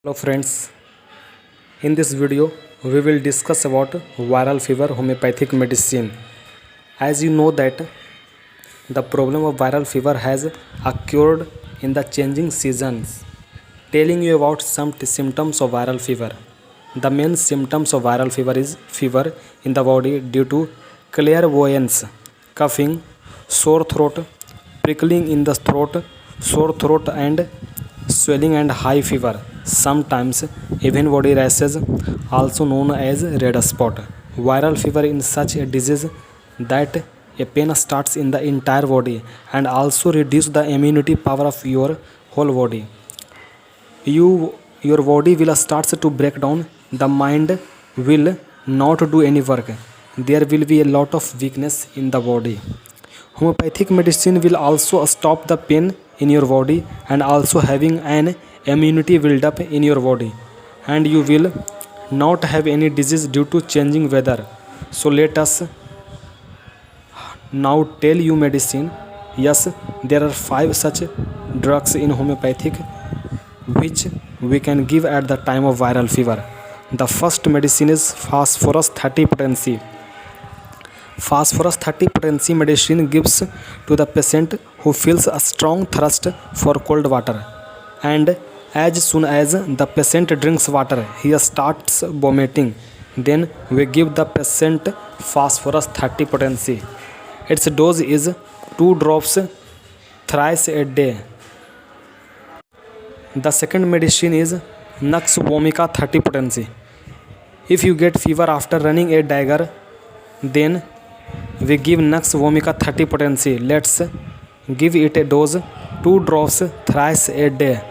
Hello friends, in this video we will discuss about viral fever homeopathic medicine. As you know that the problem of viral fever has occurred in the changing seasons. Telling you about some symptoms of viral fever. The main symptoms of viral fever is fever in the body due to clairvoyance, coughing, sore throat, prickling in the throat, sore throat and swelling and high fever. Sometimes even body rashes, also known as red spot. Viral fever in such a disease that a pain starts in the entire body and also reduce the immunity power of your whole body. Your body will start to break down. The mind will not do any work. There will be a lot of weakness in the body. Homeopathic medicine will also stop the pain in your body and also having an immunity build up in your body, and you will not have any disease due to changing weather. So let us now tell you medicine. Yes, there are 5 such drugs in homeopathic which we can give at the time of viral fever. The first medicine is phosphorus 30 potency. Phosphorus 30 potency medicine gives to the patient who feels a strong thirst for cold water, and as soon as the patient drinks water he starts vomiting. Then we give the patient phosphorus 30 potency. Its dose is 2 drops thrice a day. The second medicine is Nux vomica 30 potency. If you get fever after running a dagger, then we give Nux vomica 30 potency. Let's give it a dose 2 drops thrice a day.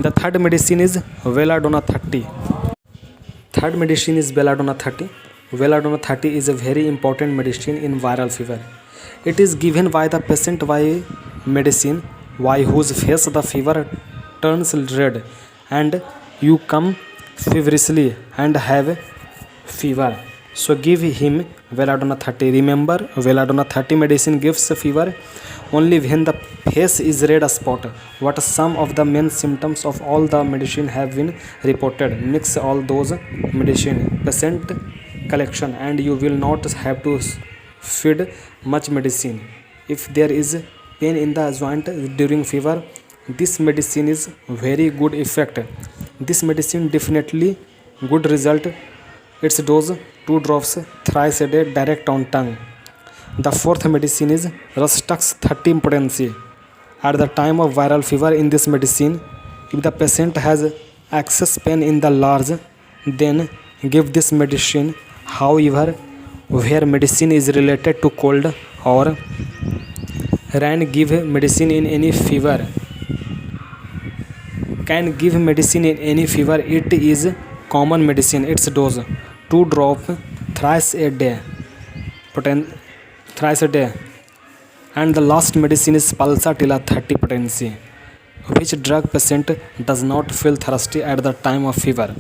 The third medicine is Belladonna 30. Third medicine is Belladonna 30. Belladonna 30 is a very important medicine in viral fever. It is given by the patient by medicine by whose face the fever turns red and you come feverishly and have fever. So give him Belladonna 30. Remember, Belladonna 30 medicine gives fever only when the face is red spot. What some of the main symptoms of all the medicine have been reported. Mix all those medicine, patient collection, and you will not have to feed much medicine. If there is pain in the joint during fever, this medicine is very good effect. This medicine definitely good result. Its dose 2 drops thrice a day direct on tongue. The fourth medicine is Rustux 30 potency. At the time of viral fever in this medicine, if the patient has excess pain in the large, then give this medicine. However, where medicine is related to cold or rain, give medicine in any fever. Can give medicine in any fever. It is common medicine. Its dose 2 drops thrice a day. And the last medicine is Pulsatilla 30 potency. Which drug patient does not feel thirsty at the time of fever?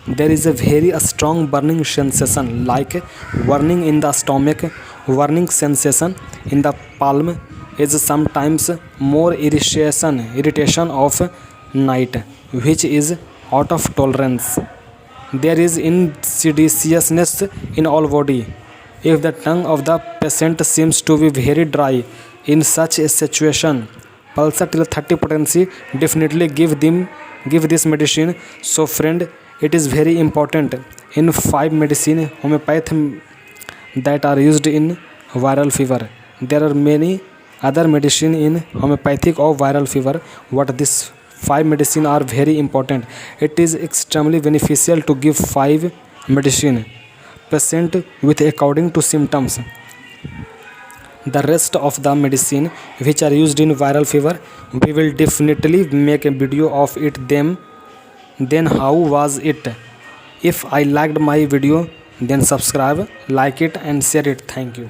There is a very strong burning sensation, like burning in the stomach. Burning sensation in the palm is sometimes more irritation of night, which is out of tolerance. There is insidiousness in all body. If the tongue of the patient seems to be very dry in such a situation, Pulsatilla 30 potency definitely give this medicine. So friend, it is very important. In 5 medicine homeopathy that are used in viral fever, there are many other medicine in homeopathic of viral fever. What this 5 medicine are very important. It is extremely beneficial to give 5 medicine patient with according to symptoms. The rest of the medicine which are used in viral fever, we will definitely make a video of it. Then how was it? If I liked my video, then subscribe, like it and share it. Thank you.